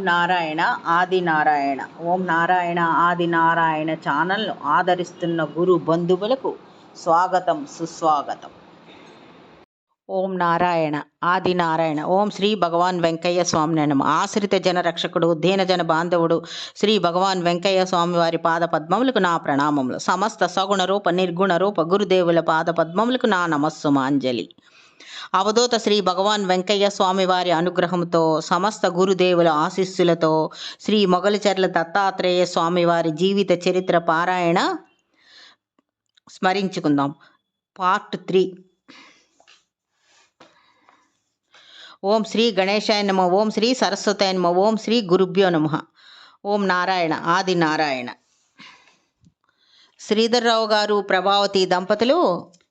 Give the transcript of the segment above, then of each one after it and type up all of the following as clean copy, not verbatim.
నారాయణ ఆది నారాయణ. ఓం నారాయణ ఆది నారాయణ ఛానల్ను ఆదరిస్తున్న గురు బంధువులకు స్వాగతం, సుస్వాగతం. ఓం నారాయణ ఆది నారాయణ. ఓం శ్రీ భగవాన్ వెంకయ్య స్వామి నమ. ఆశ్రిత జన రక్షకుడు, దీనజన బాంధవుడు శ్రీ భగవాన్ వెంకయ్య స్వామి వారి పాద పద్మములకు నా ప్రణామములు. సమస్త సగుణ రూప నిర్గుణ రూప గురుదేవుల పాద పద్మములకు నా నమస్సుమాంజలి. అవధూత శ్రీ భగవాన్ వెంకయ్య స్వామి వారి అనుగ్రహంతో, సమస్త గురుదేవుల ఆశీస్సులతో శ్రీ మొగలిచెర్ల దత్తాత్రేయ స్వామి వారి జీవిత చరిత్ర పారాయణ స్మరించుకుందాం. పార్ట్ 3. ఓం శ్రీ గణేశాయ నమ. ఓం శ్రీ సరస్వతాయ నమ. ఓం శ్రీ గురుభ్యో నమ. ఓం నారాయణ ఆది నారాయణ. శ్రీధర్రావు గారు, ప్రభావతి దంపతులు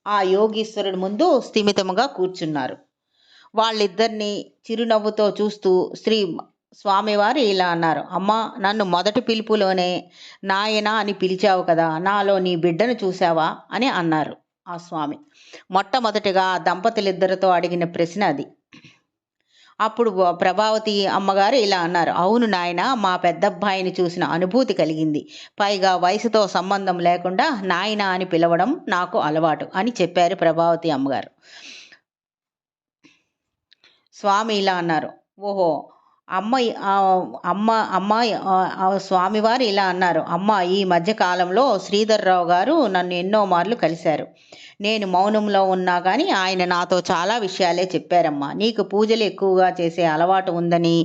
ఆ యోగీశ్వరుడి ముందు స్థిమితముగా కూర్చున్నారు. వాళ్ళిద్దరిని చిరునవ్వుతో చూస్తూ శ్రీ స్వామివారు ఇలా అన్నారు. అమ్మా, నన్ను మొదటి పిలుపులోనే నాయన అని పిలిచావు కదా, నాలో నీ బిడ్డను చూసావా అని అన్నారు ఆ స్వామి. మొట్టమొదటిగా దంపతులిద్దరితో అడిగిన ప్రశ్న అది. అప్పుడు ప్రభావతి అమ్మగారు ఇలా అన్నారు. అవును నాయన, మా పెద్దబ్బాయిని చూసిన అనుభూతి కలిగింది. పైగా వయసుతో సంబంధం లేకుండా నాయన అని పిలవడం నాకు అలవాటు అని చెప్పారు ప్రభావతి అమ్మగారు. స్వామి ఇలా అన్నారు. ఓహో స్వామివారు ఇలా అన్నారు. అమ్మ, ఈ మధ్య కాలంలో శ్రీధర్రావు గారు నన్ను ఎన్నో మార్లు కలిశారు. నేను మౌనంలో ఉన్నా కానీ ఆయన నాతో చాలా విషయాలే చెప్పారమ్మా. నీకు పూజలు ఎక్కువగా చేసే అలవాటు ఉందని,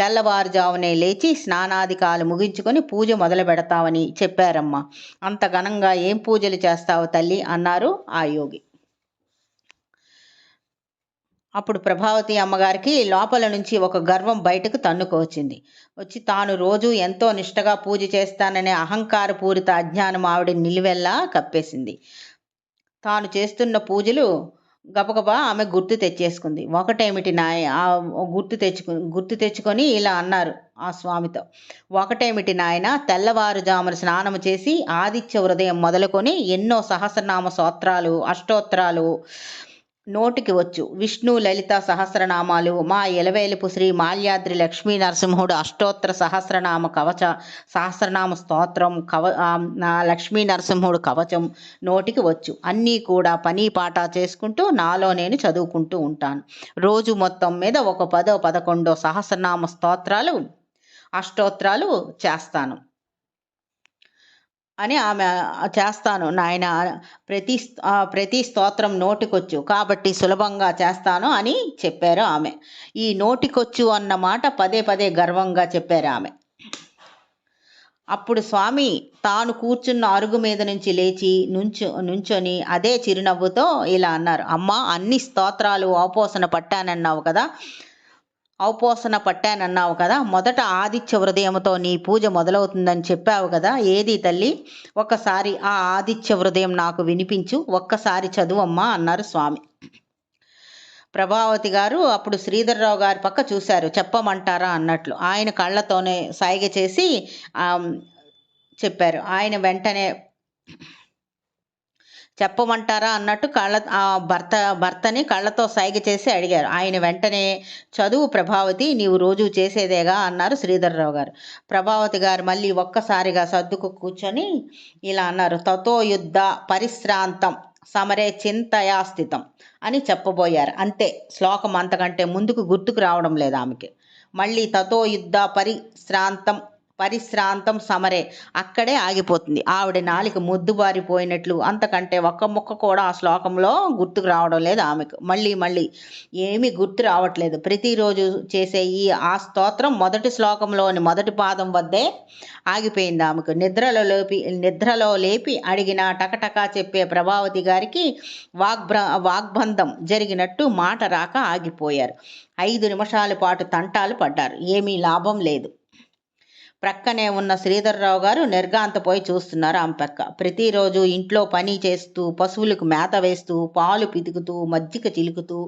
తెల్లవారుజామునే లేచి స్నానాధికాలు ముగించుకొని పూజ మొదలు పెడతావని చెప్పారమ్మా. అంత ఘనంగా ఏం పూజలు చేస్తావు తల్లి అన్నారు ఆ యోగి. అప్పుడు ప్రభావతి అమ్మగారికి లోపల నుంచి ఒక గర్వం బయటకు తన్నుకొచ్చింది. వచ్చి తాను రోజు ఎంతో నిష్టగా పూజ చేస్తాననే అహంకారపూరిత అజ్ఞానం ఆవిడ నిలువెల్లా కప్పేసింది. తాను చేస్తున్న పూజలు గబగబా ఆమె గుర్తు తెచ్చేసుకుంది. ఒకటేమిటి గుర్తు తెచ్చుకొని ఇలా అన్నారు ఆ స్వామితో. ఒకటేమిటి నాయన, తెల్లవారుజామున స్నానము చేసి ఆదిత్య హృదయం మొదలుకొని ఎన్నో సహస్రనామ స్తోత్రాలు, అష్టోత్తరాలు నోటికి వచ్చు. విష్ణు లలిత సహస్రనామాలు, మా ఎలవేలుపు శ్రీ మాల్యాద్రి లక్ష్మీ నరసింహుడు అష్టోత్తర సహస్రనామ స్తోత్రం, లక్ష్మీ నరసింహుడు కవచం నోటికి వచ్చు. అన్నీ కూడా పని పాట చేసుకుంటూ నాలో నేను చదువుకుంటూ ఉంటాను. రోజు మొత్తం మీద ఒక 10-11 సహస్రనామ స్తోత్రాలు, అష్టోత్తరాలు చేస్తాను అని ఆమె చేస్తాను నాయన. ప్రతి స్తోత్రం నోటికొచ్చు కాబట్టి సులభంగా చేస్తాను అని చెప్పారు ఆమె. ఈ నోటికొచ్చు అన్న మాట పదే గర్వంగా చెప్పారు ఆమె. అప్పుడు స్వామి తాను కూర్చున్న అరుగు మీద నుంచి లేచి నుంచొని అదే చిరునవ్వుతో ఇలా అన్నారు. అమ్మా, అన్ని స్తోత్రాలు ఔపోసన పట్టానన్నావు కదా, మొదట ఆదిత్య హృదయంతో నీ పూజ మొదలవుతుందని చెప్పావు కదా, ఏది తల్లి, ఒక్కసారి ఆ ఆదిత్య హృదయం నాకు వినిపించు, ఒక్కసారి చదువమ్మా అన్నారు స్వామి. ప్రభావతి గారు అప్పుడు శ్రీధర్రావు గారి పక్క చూశారు. చెప్పమంటారా అన్నట్లు. ఆయన కళ్ళతోనే సైగ చేసి చెప్పారు. ఆయన వెంటనే చెప్పమంటారా అన్నట్టు భర్తని కళ్ళతో సైగ చేసి అడిగారు. ఆయన వెంటనే చదువు ప్రభావతి, నీవు రోజు చేసేదేగా అన్నారు శ్రీధర్రావు గారు. ప్రభావతి గారు మళ్ళీ ఒక్కసారిగా సర్దుకు కూర్చొని ఇలా అన్నారు. తతో యుద్ధ పరిశ్రాంతం సమరే చింతయా స్థితం అని చెప్పబోయారు. అంతే, శ్లోకం అంతకంటే ముందుకు గుర్తుకు రావడం లేదు ఆమెకి. మళ్ళీ తతో యుద్ధ పరిశ్రాంతం సమరే అక్కడే ఆగిపోతుంది. ఆవిడ నాలిక ముద్దుబారిపోయినట్లు. అంతకంటే ఒక్క ముక్క కూడా ఆ శ్లోకంలో గుర్తుకు రావడం లేదు ఆమెకు. మళ్ళీ ఏమీ గుర్తు రావట్లేదు. ప్రతిరోజు చేసే ఆ స్తోత్రం మొదటి శ్లోకంలోని మొదటి పాదం వద్దే ఆగిపోయింది ఆమెకు. నిద్రలో లేపి అడిగిన టకటకా చెప్పే ప్రభావతి గారికి వాగ్బంధం జరిగినట్టు మాట రాక ఆగిపోయారు. 5 నిమిషాల పాటు తంటాలు పడ్డారు. ఏమీ లాభం లేదు. ప్రక్కనే ఉన్న శ్రీధర్రావు గారు నిర్గాంతపోయి చూస్తున్నారు ఆమె పక్క. ప్రతిరోజు ఇంట్లో పని చేస్తూ, పశువులకు మేత వేస్తూ, పాలు పితుకుతూ, మజ్జిగ చిలుకుతూ,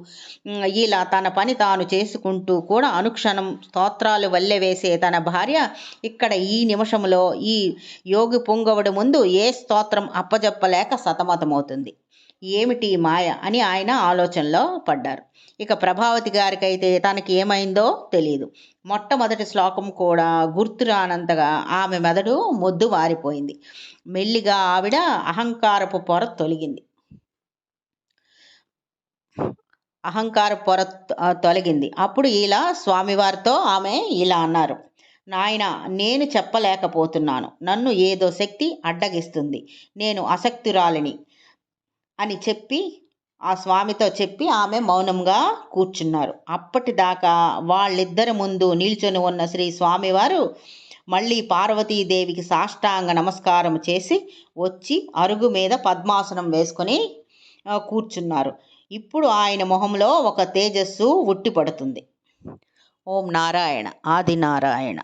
ఇలా తన పని తాను చేసుకుంటూ కూడా అనుక్షణం స్తోత్రాలు వల్లె వేసే తన భార్య ఇక్కడ ఈ నిమిషంలో ఈ యోగి పుంగవుడి ముందు ఏ స్తోత్రం అప్పజెప్పలేక సతమతమవుతుంది. ఏమిటి మాయ అని ఆయన ఆలోచనలో పడ్డారు. ఇక ప్రభావతి గారికైతే తనకి ఏమైందో తెలియదు. మొట్టమొదటి శ్లోకం కూడా గుర్తు రానంతగా ఆమె మెదడు మొద్దు వారిపోయింది. మెల్లిగా ఆవిడ అహంకారపు పొర తొలగింది. అప్పుడు ఇలా స్వామివారితో ఆమె ఇలా అన్నారు: నాయన, నేను చెప్పలేకపోతున్నాను. నన్ను ఏదో శక్తి అడ్డగిస్తుంది. నేను అశక్తురాలిని అని చెప్పి ఆ స్వామితో చెప్పి ఆమె మౌనంగా కూర్చున్నారు. అప్పటిదాకా వాళ్ళిద్దరి ముందు నిల్చొని ఉన్న శ్రీ స్వామివారు మళ్ళీ పార్వతీదేవికి సాష్టాంగ నమస్కారం చేసి వచ్చి అరుగు మీద పద్మాసనం వేసుకొని కూర్చున్నారు. ఇప్పుడు ఆయన మొహంలో ఒక తేజస్సు ఉట్టిపడుతుంది. ఓం నారాయణ. ఆది నారాయణ.